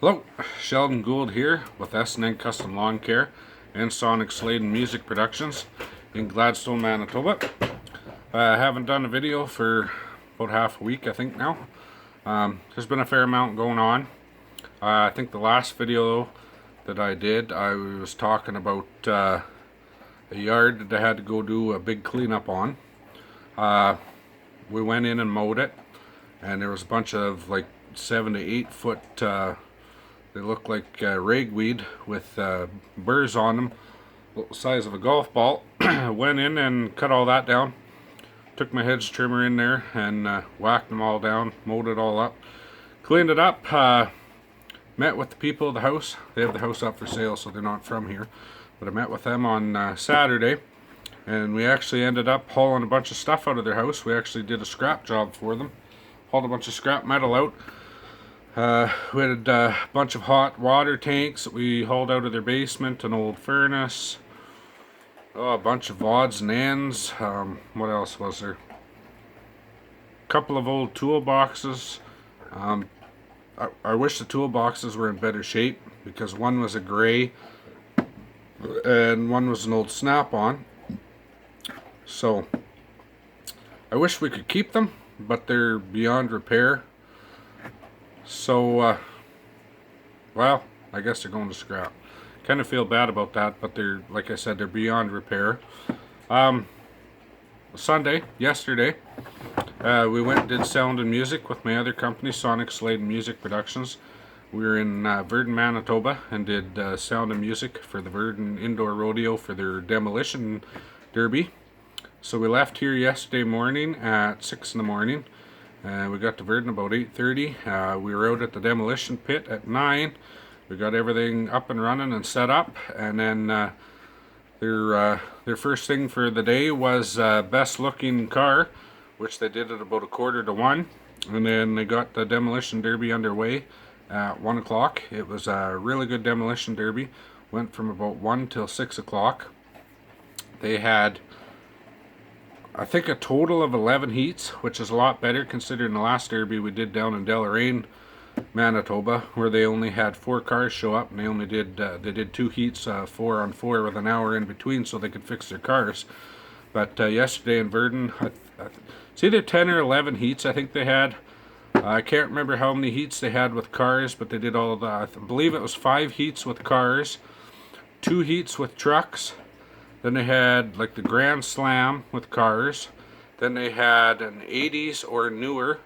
Hello, Sheldon Gould here with S&N Custom Lawn Care and Sonic Sladen Music Productions in Gladstone, Manitoba. I haven't done a video for about half a week, I think now. There's been a fair amount going on. I think the last video that I did, I was talking about a yard that I had to go do a big cleanup on. We went in and mowed it, and there was a bunch of like 7 to 8 foot they look like ragweed with burrs on them, the size of a golf ball. Went in and cut all that down. Took my hedge trimmer in there and whacked them all down, mowed it all up, cleaned it up. Met with the people of the house. They have the house up for sale, so they're not from here. But I met with them on Saturday, and we actually ended up hauling a bunch of stuff out of their house. We actually did a scrap job for them. Hauled a bunch of scrap metal out. We had a bunch of hot water tanks that we hauled out of their basement, an old furnace, a bunch of odds and ends. What else was there? A couple of old toolboxes. I wish the toolboxes were in better shape, because one was a gray and one was an old snap-on. So I wish we could keep them, but they're beyond repair. So, well, I guess they're going to scrap. Kind of feel bad about that, but they're, like I said, they're beyond repair. Sunday, yesterday, we went and did sound and music with my other company, Sonic Sladen Music Productions. We were in Virden, Manitoba, and did sound and music for the Virden Indoor Rodeo for their demolition derby. So we left here yesterday morning at 6 in the morning. We got to Virden about 8:30. We were out at the demolition pit at 9. We got everything up and running and set up, and then their first thing for the day was best looking car, which they did at about 1:15, and then they got the demolition derby underway at 1 o'clock. It was a really good demolition derby. Went from about 1 till 6 o'clock. They had, I think, a total of 11 heats, which is a lot better considering the last derby we did down in Deloraine, Manitoba, where they only had 4 cars show up, and they only did 2 heats, 4 on 4 with an hour in between, so they could fix their cars. But yesterday in Virden, it's either 10 or 11 heats I think they had. I can't remember how many heats they had with cars, but they did all the, I believe it was 5 heats with cars, 2 heats with trucks. Then they had like the Grand Slam with cars. Then they had an 80s or newer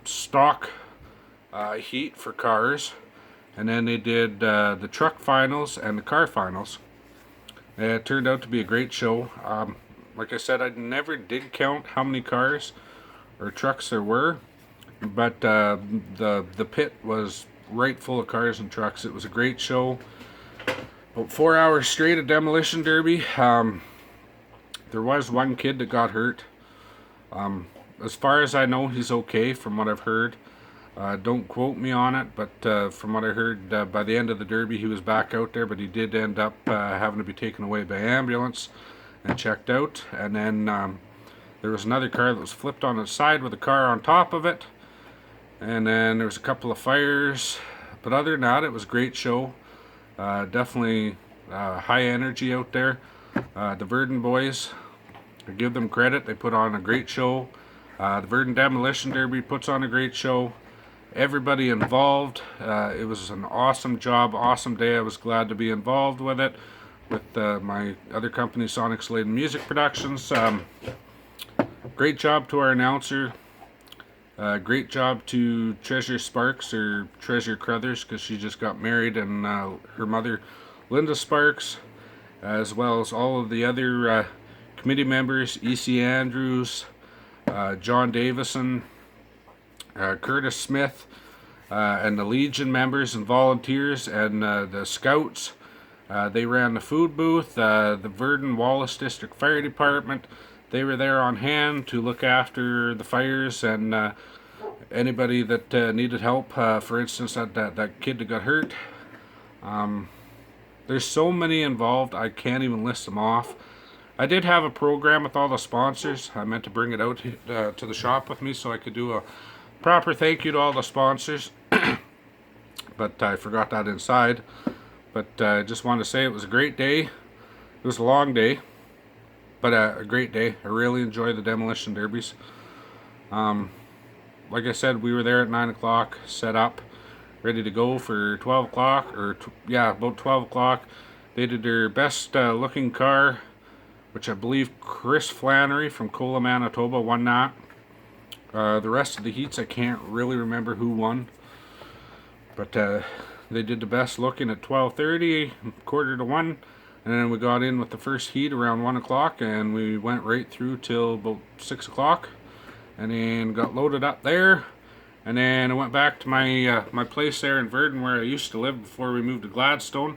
stock heat for cars. And then they did the truck finals and the car finals. It turned out to be a great show. Like I said, I never did count how many cars or trucks there were, but the pit was right full of cars and trucks. It was a great show. About 4 hours straight of demolition derby. There was one kid that got hurt. As far as I know, he's okay from what I've heard. Don't quote me on it, but from what I heard, by the end of the derby he was back out there, but he did end up having to be taken away by ambulance and checked out. And then there was another car that was flipped on its side with a car on top of it. And then there was a couple of fires. But other than that, it was a great show. Definitely high energy out there. The Virden boys, I give them credit. They put on a great show. The Virden Demolition Derby puts on a great show. Everybody involved. It was an awesome job, awesome day. I was glad to be involved with it, with my other company, Sonic Sladen Music Productions. Great job to our announcer. Great job to Treasure Sparks, or Treasure Crothers, because she just got married, and her mother, Linda Sparks, as well as all of the other committee members, E.C. Andrews, John Davison, Curtis Smith, and the Legion members and volunteers, and the Scouts. They ran the food booth. The Virden Wallace District Fire Department, they were there on hand to look after the fires and anybody that needed help. For instance, that kid that got hurt. There's so many involved, I can't even list them off. I did have a program with all the sponsors. I meant to bring it out to the shop with me so I could do a proper thank you to all the sponsors. but I forgot that inside. But I just wanted to say it was a great day. It was a long day, but a great day. I really enjoy the demolition derbies. Like I said, we were there at 9 o'clock, set up, ready to go for 12 o'clock, or yeah, about 12 o'clock. They did their best looking car, which I believe Chris Flannery from Cola, Manitoba won that. The rest of the heats, I can't really remember who won. But they did the best looking at 12:30, quarter to 1. And then we got in with the first heat around 1 o'clock, and we went right through till about 6 o'clock. And then got loaded up there. And then I went back to my place there in Virden where I used to live before we moved to Gladstone.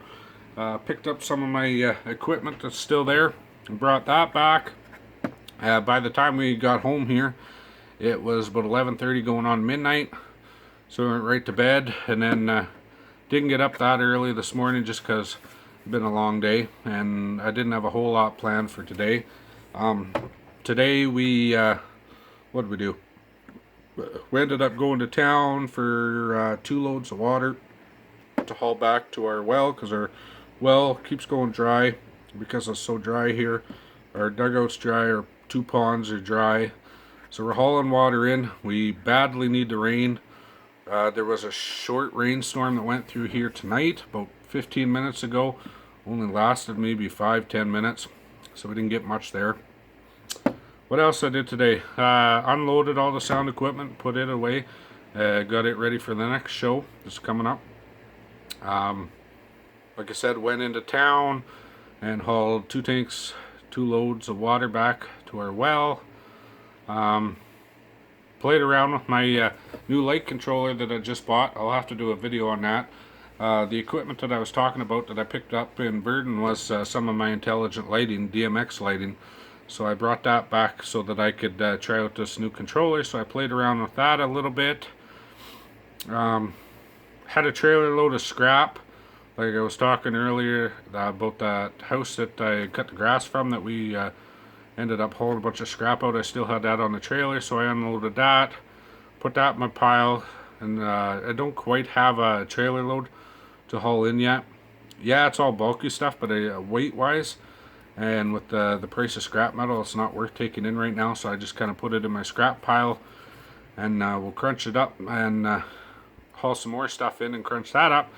Picked up some of my equipment that's still there and brought that back. By the time we got home here, it was about 11:30 going on midnight. So we went right to bed, and then didn't get up that early this morning just because it's been a long day and I didn't have a whole lot planned for today. Today we, what did we do? We ended up going to town for 2 loads of water to haul back to our well, because our well keeps going dry because it's so dry here. Our dugout's dry, our 2 ponds are dry. So we're hauling water in. We badly need the rain. There was a short rainstorm that went through here tonight, about 15 minutes ago. Only lasted maybe 5-10 minutes, so we didn't get much there. What else I did today? Unloaded all the sound equipment, put it away, got it ready for the next show that's coming up. Like I said, went into town and hauled 2 tanks, 2 loads of water back to our well. Played around with my new light controller that I just bought. I'll have to do a video on that. The equipment that I was talking about that I picked up in Virden was some of my intelligent lighting, DMX lighting. So I brought that back so that I could try out this new controller. So I played around with that a little bit. Had a trailer load of scrap. Like I was talking earlier about that house that I cut the grass from, that we ended up hauling a bunch of scrap out. I still had that on the trailer, so I unloaded that, put that in my pile, and I don't quite have a trailer load to haul in yet. Yeah, it's all bulky stuff, but weight-wise, and with the price of scrap metal, it's not worth taking in right now, so I just kind of put it in my scrap pile, and we'll crunch it up and haul some more stuff in and crunch that up.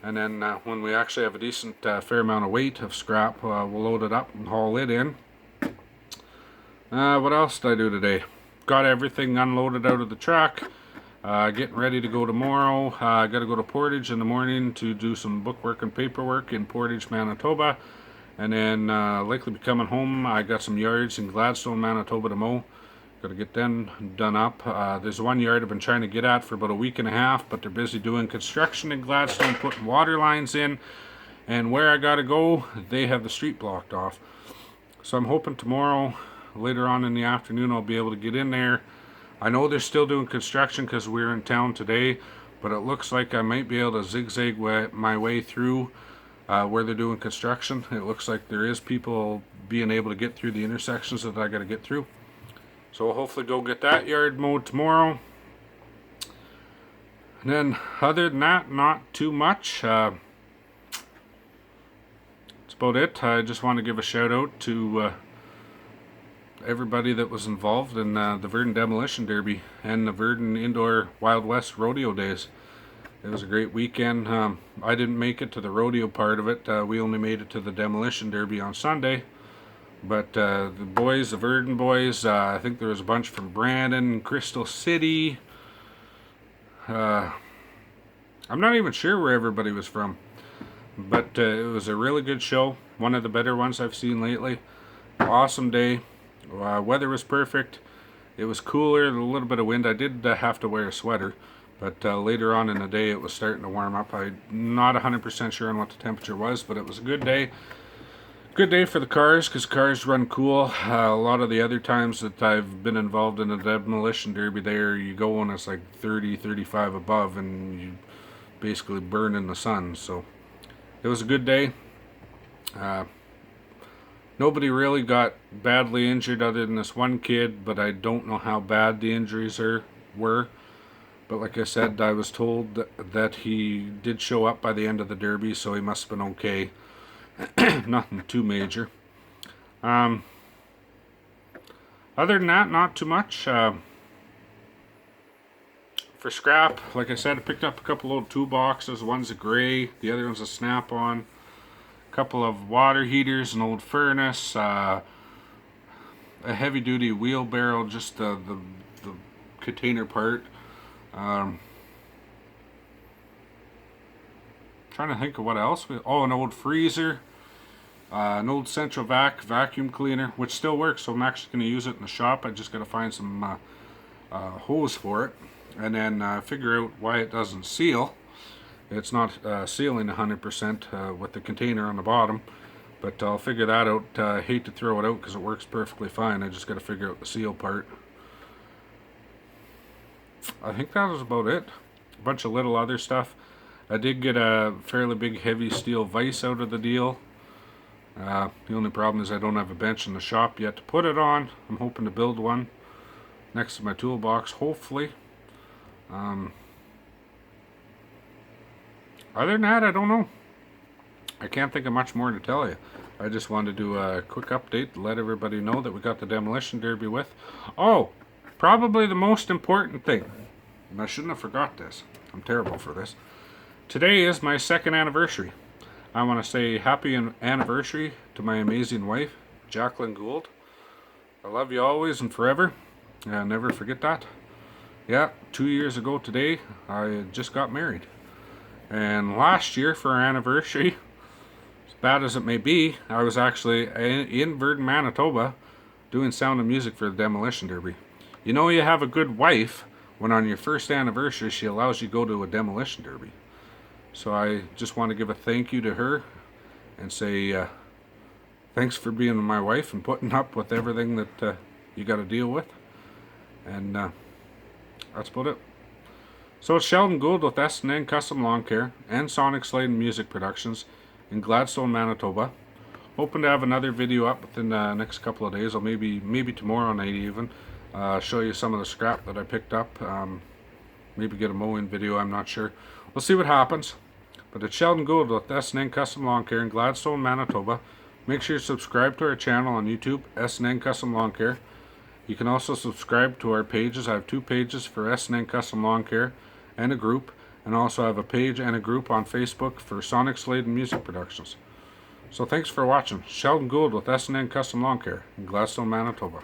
And then when we actually have a decent fair amount of weight of scrap, we'll load it up and haul it in. What else did I do today? Got everything unloaded out of the truck. Getting ready to go tomorrow. I got to go to Portage in the morning to do some bookwork and paperwork in Portage, Manitoba. And then likely be coming home. I got some yards in Gladstone, Manitoba to mow. Got to get them done up. There's one yard I've been trying to get at for about a week and a half, but they're busy doing construction in Gladstone, putting water lines in. And where I got to go, they have the street blocked off. So I'm hoping tomorrow, later on in the afternoon, I'll be able to get in there. I know they're still doing construction because we're in town today, but it looks like I might be able to zigzag my way through where they're doing construction. It looks like there is people being able to get through the intersections that I got to get through. So I'll hopefully go get that yard mowed tomorrow. And then other than that, not too much. That's about it. I just want to give a shout out to everybody that was involved in the Virden Demolition Derby and the Virden Indoor Wild West Rodeo Days. It was a great weekend. I didn't make it to the rodeo part of it. We only made it to the Demolition Derby on Sunday. But the boys, the Virden boys, I think there was a bunch from Brandon, Crystal City. I'm not even sure where everybody was from. But it was a really good show. One of the better ones I've seen lately. Awesome day. Weather was perfect. It was cooler, a little bit of wind. I did have to wear a sweater, but later on in the day it was starting to warm up. I'm not 100% sure on what the temperature was, but it was a good day. Good day for the cars, because cars run cool. A lot of the other times that I've been involved in a demolition derby, there you go when it's like 30, 35 above, and you basically burn in the sun. So it was a good day. Nobody really got badly injured other than this one kid, but I don't know how bad the injuries were. But like I said, I was told that he did show up by the end of the Derby, so he must have been okay. Nothing too major. Other than that, not too much. For scrap, like I said, I picked up a couple old toolboxes. One's a gray, the other one's a snap-on. A couple of water heaters, an old furnace, a heavy-duty wheelbarrow, just the container part. Trying to think of what else. Oh, an old freezer, an old central vacuum cleaner, which still works. So I'm actually going to use it in the shop. I just got to find some hose for it, and then figure out why it doesn't seal. It's not sealing 100% with the container on the bottom, but I'll figure that out. I hate to throw it out because it works perfectly fine. I just got to figure out the seal part. I think that was about it. A bunch of little other stuff. I did get a fairly big heavy steel vise out of the deal. The only problem is I don't have a bench in the shop yet to put it on. I'm hoping to build one next to my toolbox, hopefully. Other than that, I don't know. I can't think of much more to tell you. I just wanted to do a quick update to let everybody know that we got the demolition derby with. Oh, probably the most important thing, and I shouldn't have forgot this. I'm terrible for this. Today is my 2nd anniversary. I want to say happy anniversary to my amazing wife, Jacqueline Gould. I love you always and forever. I'll never forget that. Yeah, 2 years ago today, I just got married. And last year for our anniversary, as bad as it may be, I was actually in Virden, Manitoba, doing sound and music for the demolition derby. You know you have a good wife when on your 1st anniversary she allows you to go to a demolition derby. So I just want to give a thank you to her and say thanks for being my wife and putting up with everything that you got to deal with. And that's about it. So it's Sheldon Gould with S&N Custom Lawn Care and Sonic Slade Music Productions in Gladstone, Manitoba. Hoping to have another video up within the next couple of days, or maybe tomorrow night even. Show you some of the scrap that I picked up. Maybe get a mowing video, I'm not sure. We'll see what happens. But it's Sheldon Gould with S&N Custom Lawn Care in Gladstone, Manitoba. Make sure you subscribe to our channel on YouTube, S&N Custom Lawn Care. You can also subscribe to our pages. I have 2 pages for S&N Custom Lawn Care and a group, and also have a page and a group on Facebook for Sonic Slade and Music Productions. So thanks for watching. Sheldon Gould with S&N Custom Lawn Care in Gladstone, Manitoba.